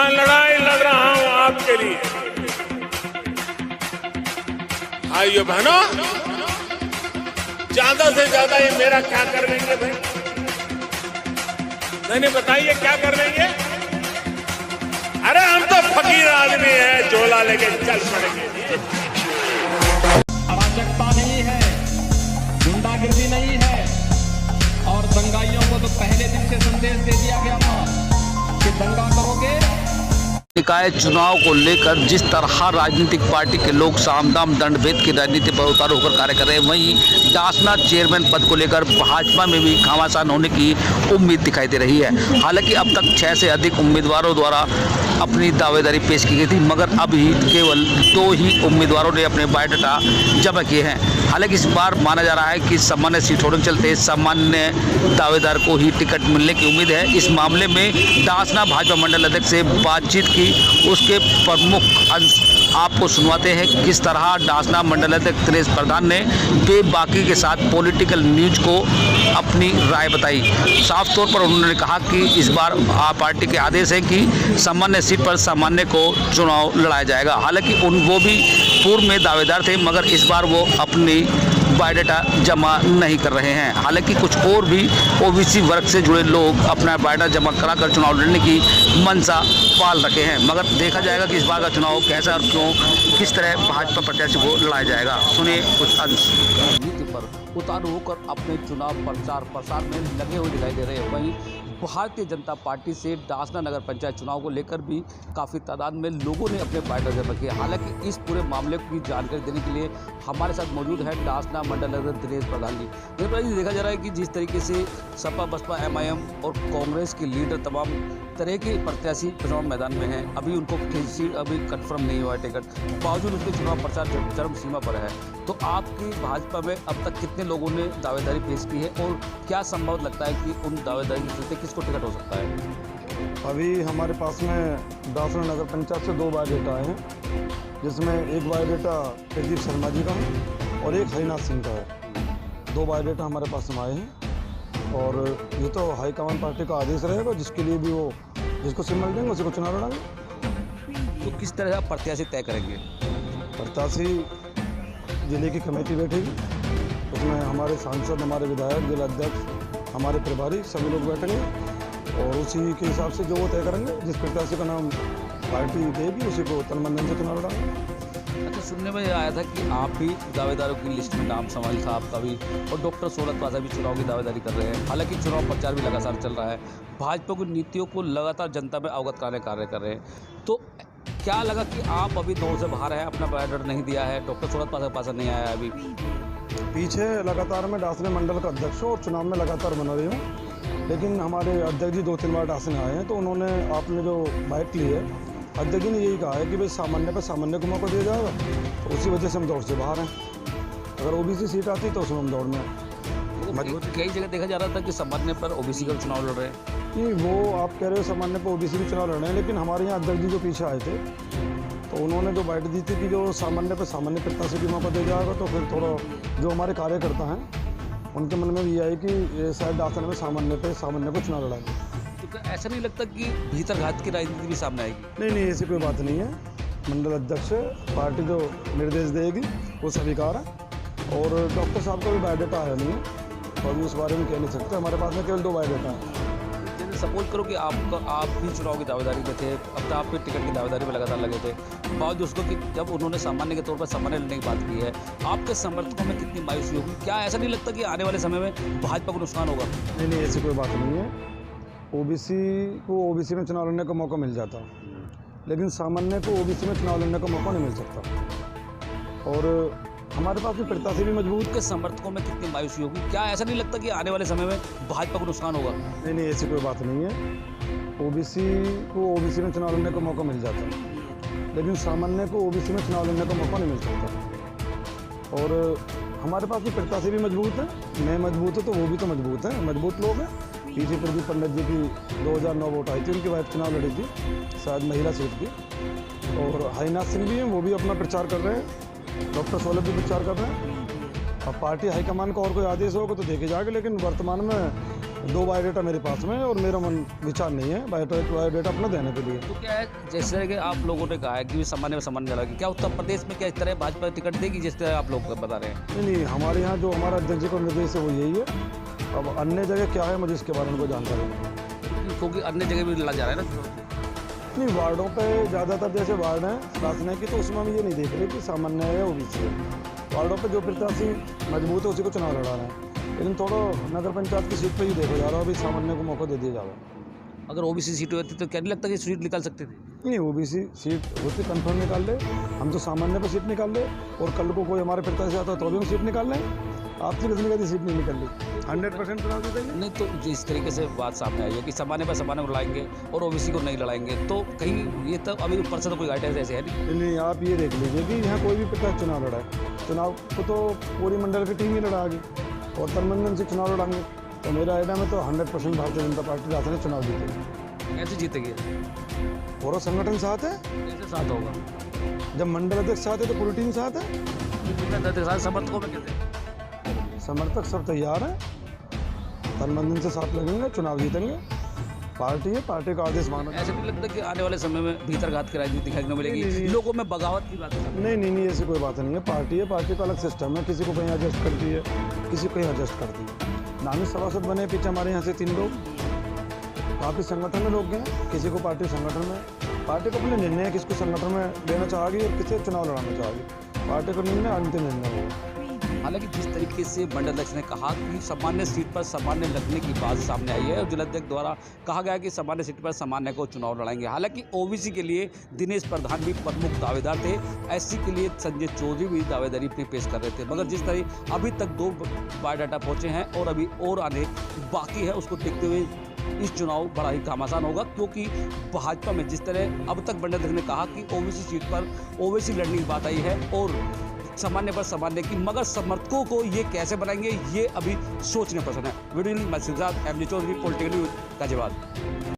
मैं लड़ाई लड़ रहा हूं आपके लिए। भाइयों बहनों, ज्यादा से ज्यादा ये मेरा क्या कर लेंगे भाई? नहीं बताइए क्या कर लेंगे? अरे हम तो फकीर आदमी है, झोला लेके चल पड़ेंगे। अराजकता नहीं है, गुंडागिर्दी नहीं है, और दंगाइयों को तो पहले दिन से संदेश दे दिया गया था कि दंगा करोगे। निकाय चुनाव को लेकर जिस तरह राजनीतिक पार्टी के लोग सामदाम दंडभेद की राजनीति पर उतारू होकर कार्य कर रहे हैं, वहीं डासना चेयरमैन पद को लेकर भाजपा में भी घमासान होने की उम्मीद दिखाई दे रही है। हालांकि अब तक 6 से अधिक उम्मीदवारों द्वारा अपनी दावेदारी पेश की गई थी, मगर अभी केवल 2 ही उम्मीदवारों ने अपने बायोडाटा जमा किए हैं। हालांकि इस बार माना जा रहा है कि सामान्य सीट होने के चलते सामान्य दावेदार को ही टिकट मिलने की उम्मीद है। इस मामले में डासना भाजपा मंडल अध्यक्ष से बातचीत की उसके प्रमुख अंश आपको सुनवाते हैं। किस तरह डासना मंडल अध्यक्ष दिनेश प्रधान ने बेबाकी के साथ पॉलिटिकल न्यूज को अपनी राय बताई। साफ तौर पर उन्होंने कहा कि इस बार पार्टी के आदेश है कि सामान्य सीट पर सामान्य को चुनाव लड़ाया जाएगा। हालांकि वो भी पूर्व में दावेदार थे, मगर इस बार वो अपनी बायोडाटा जमा नहीं कर रहे हैं। हालांकि कुछ और भी ओबीसी वर्ग से जुड़े लोग अपना बायोडाटा जमा कराकर चुनाव लड़ने की मंशा पाल रखे हैं, मगर देखा जाएगा कि इस बार का चुनाव कैसा और क्यों किस तरह भाजपा प्रत्याशी को लड़ाया जाएगा। सुनिए कुछ अंश। राजनीति पर उतारू होकर अपने चुनाव प्रचार प्रसार में लगे हुए दिखाई दे रहे हैं। वहीं भारतीय जनता पार्टी से डासना नगर पंचायत चुनाव को लेकर भी काफ़ी तादाद में लोगों ने अपने बायोडाटा जमा किए। हालांकि इस पूरे मामले की जानकारी देने के लिए हमारे साथ मौजूद है डासना मंडल अध्यक्ष दिनेश प्रधान जी। दिनेश प्रधान जी, देखा जा रहा है कि जिस तरीके से सपा बसपा MIM और कांग्रेस के लीडर तमाम तरह के प्रत्याशी चुनाव मैदान में हैं, अभी उनको सीट अभी कन्फर्म नहीं हुआ है टिकट, बावजूद उसके चुनाव प्रचार चरम सीमा पर है। तो आपकी भाजपा में अब तक कितने लोगों ने दावेदारी पेश की है और क्या संभव लगता है कि उन दावेदारी के चलते किसको टिकट हो सकता है? अभी हमारे पास में डासना नगर पंचायत से 2 बायोडाटा आए हैं, जिसमें एक बायोडाटा प्रदीप शर्मा जी का है और एक हरिनाथ सिंह का है। 2 बायोडाटा हमारे पास में आए हैं और ये तो हाईकमान पार्टी का आदेश रहेगा, जिसके लिए भी वो जिसको सिम्बल देंगे उसी को चुनाव लड़ाएंगे। तो किस तरह का प्रत्याशी तय करेंगे? प्रत्याशी जिले की कमेटी बैठेगी, उसमें हमारे सांसद, हमारे विधायक, जिला अध्यक्ष, हमारे प्रभारी सभी लोग बैठेंगे और उसी के हिसाब से जो वो तय करेंगे, जिस प्रत्याशी का नाम पार्टी देगी उसी को तन मन धन से चुनाव लड़ाएंगे। अच्छा, सुनने में आया था कि आप भी दावेदारों की लिस्ट में नाम शामिल था आपका भी, और डॉक्टर सोलत पासा भी चुनाव की दावेदारी कर रहे हैं। हालांकि चुनाव प्रचार भी लगातार चल रहा है, भाजपा की नीतियों को लगातार जनता में अवगत कराने कार्य कर रहे हैं। तो क्या लगा कि आप अभी दौर से बाहर हैं, अपना बायोडाटा नहीं दिया है, डॉक्टर सोलत पासा के पास नहीं आया है? अभी पीछे लगातार मैं डासना मंडल का अध्यक्ष हूँ और चुनाव में लगातार बना रही हूँ, लेकिन हमारे अध्यक्ष जी 2-3 बार डासने आए हैं, तो उन्होंने आपने जो बाइट ली है, अध्यक्ष जी ने यही कहा है कि भाई सामान्य पर सामान्य को मौका दिया जाएगा, तो उसी वजह से हम दौड़ से बाहर हैं। अगर ओबीसी सीट आती तो उसमें हम दौड़ में मजबूत। कई जगह देखा जा रहा था कि सामान्य पर ओबीसी का चुनाव लड़ रहे हैं। नहीं, वो आप कह रहे हो सामान्य पर ओबीसी भी चुनाव लड़ रहे हैं, लेकिन हमारे यहाँ अध्यक्ष जी जो पीछे आए थे, तो उन्होंने जो बाइट दी थी कि जो सामान्य पर सामान्य प्रत्याशी को मौका दिया जाएगा, तो फिर थोड़ा जो हमारे कार्यकर्ता हैं उनके मन में ये आई कि शायद डासना में सामान्य पे सामान्य को चुनाव लड़ाएंगे। तो क्या ऐसा नहीं लगता कि भीतर घात की राजनीति भी सामने आएगी? नहीं, ऐसी कोई बात नहीं है। मंडल अध्यक्ष पार्टी जो निर्देश देगी वो स्वीकार है, और डॉक्टर साहब का भी बायोडाटा आया नहीं है, और भी उस बारे में कह नहीं सकते। हमारे पास में केवल 2 बायोडाटा है। जैसे सपोज करो कि आप भी चुनाव की दावेदारी में थे, अब तो आप भी टिकट की दावेदारी में लगातार लगे थे, बावजूद उसको कि जब उन्होंने सामान्य के तौर पर सामान्य लड़ने की बात की है, आपके समर्थकों में कितनी मायूसी होगी? क्या ऐसा नहीं लगता कि आने वाले समय में भाजपा को नुकसान होगा? नहीं, ऐसी कोई बात नहीं है। ओबीसी को ओबीसी में चुनाव लड़ने का मौका मिल जाता, लेकिन सामान्य को ओबीसी में चुनाव लड़ने का मौका नहीं मिल सकता। और हमारे पास भी प्रत्याशी भी मजबूत। के समर्थकों में कितनी मायूसी होगी? क्या ऐसा नहीं लगता कि आने वाले समय में भाजपा को नुकसान होगा? नहीं, ऐसी कोई बात नहीं है। ओबीसी को ओबीसी में चुनाव लड़ने का मौका मिल जाता, लेकिन सामान्य को ओबीसी में चुनाव लड़ने का मौका नहीं मिल सकता। और हमारे पास भी प्रत्याशी भी मजबूत है। मैं मजबूत हूँ तो वो भी तो मजबूत है, मजबूत लोग हैं। पीछे प्रदीप पंडित जी की 2009 वोट आई थी, उनकी वाइफ चुनाव लड़ी थी, शायद महिला सीट की। और हरिनाथ सिंह भी हैं, वो भी अपना प्रचार कर रहे हैं, डॉक्टर सोलत भी प्रचार कर रहे हैं। अब पार्टी हाईकमान का और कोई आदेश होगा तो देखे जाएगा, लेकिन वर्तमान में 2 बायोडाटा मेरे पास में है और मेरा मन विचार नहीं है बायोडाटा अपना देने के लिए। तो क्या है, जिस तरह के आप लोगों ने कहा है कि सामान्य में सामान्य लड़ेगी, क्या उत्तर प्रदेश में क्या इस तरह भाजपा टिकट देगी जिस तरह आप लोग बता रहे हैं? नहीं, हमारे यहाँ जो हमारा अध्यक्ष जी का निर्देश है वो यही है। अब अन्य जगह क्या है मुझे इसके बारे में कोई जानकारी नहीं। क्योंकि अन्य जगह भी लड़ा जा रहा है ना। नहीं, वार्डों पे ज़्यादातर जैसे वार्ड हैं शासना की, तो उसमें हम ये नहीं देख रहे कि सामान्य है या ओबीसी है। वार्डों पे जो प्रत्याशी मजबूत है उसी को चुनाव लड़ा रहे हैं, लेकिन थोड़ा नगर पंचायत की सीट पे ही देखा जा रहा है अभी सामान्य को मौका दे दिया जा रहा है। अगर ओबीसी सीट होती तो क्या नहीं लगता कि सीट निकाल सकते थे? नहीं, ओबीसी सीट होती कंफर्म निकाल ले, हम तो सामान्य पे सीट निकाल ले, और कल को कोई हमारे प्रत्याशी आता है तो भी हम सीट निकाल लें। आपकी किसने कहती सीट नहीं निकल ली? 100% चुनाव जीतेंगे। नहीं, तो जिस तरीके से बात सामने आई है कि सामान्य पर सामान्य को लड़ाएंगे और ओबीसी को नहीं लड़ाएंगे, तो कहीं ये तो अभी ऊपर से तो कोई गाइडेंस ऐसे है नहीं। नहीं, आप ये देख लीजिए कि यहाँ कोई भी प्रत्याशी चुनाव लड़ा है, चुनाव को तो पूरी मंडल की टीम ही लड़ाएगी और तनमन से चुनाव लड़ाएंगे। तो मेरा आइडिया में तो 100% भारतीय जनता पार्टी रात में चुनाव जीतेगी। कैसे जीतेगी? पूरा संगठन साथ है। कैसे साथ होगा? जब मंडल अध्यक्ष साथ है तो पूरी टीम साथ है। समर्थकों में कैसे? समर्थक सब तैयार हैं, तन से साथ लगेंगे, चुनाव जीतेंगे। पार्टी है, पार्टी का आदेश मानो। ऐसे नहीं लगता कि आने वाले समय में भीतरघात की राजनीति देखने को मिलेगी? लोगों में बगावत की बात है? नहीं, ऐसी कोई बात नहीं है। पार्टी का अलग सिस्टम है, किसी को कहीं एडजस्ट करती है, किसी को कहीं एडजस्ट करती है। नामी सभासद बने पीछे हमारे यहाँ से 3 लोग, काफ़ी संगठन में लोग गए, किसी को पार्टी संगठन में, पार्टी को अपने निर्णय है किसको संगठन में देना चाहेगी और किसे चुनाव लड़ाना चाहेगी। पार्टी का निर्णय अंतिम निर्णय होगा। हालांकि जिस तरीके से मंडल अध्यक्ष ने कहा कि सामान्य सीट पर सामान्य लगने की बात सामने आई है और जिलाध्यक्ष द्वारा कहा गया कि सामान्य सीट पर सामान्य को चुनाव लड़ाएंगे। हालांकि ओबीसी के लिए दिनेश प्रधान भी प्रमुख दावेदार थे, एससी के लिए संजय चौधरी भी दावेदारी अपनी पेश कर रहे थे, मगर जिस तरह अभी तक 2 बायोडाटा पहुंचे हैं और अभी और आने बाकी है, उसको देखते हुए इस चुनाव बड़ा ही घमासान होगा। क्योंकि भाजपा में जिस तरह अब तक मंडल अध्यक्ष ने कहा कि ओबीसी सीट पर ओबीसी लड़ने की बात आई है और सामान्य पर सामान्य की, मगर समर्थकों को ये कैसे बनाएंगे ये अभी सोचने पर है। वीडियो में Siddharth MG Chaudhary, political news, Ghaziabad.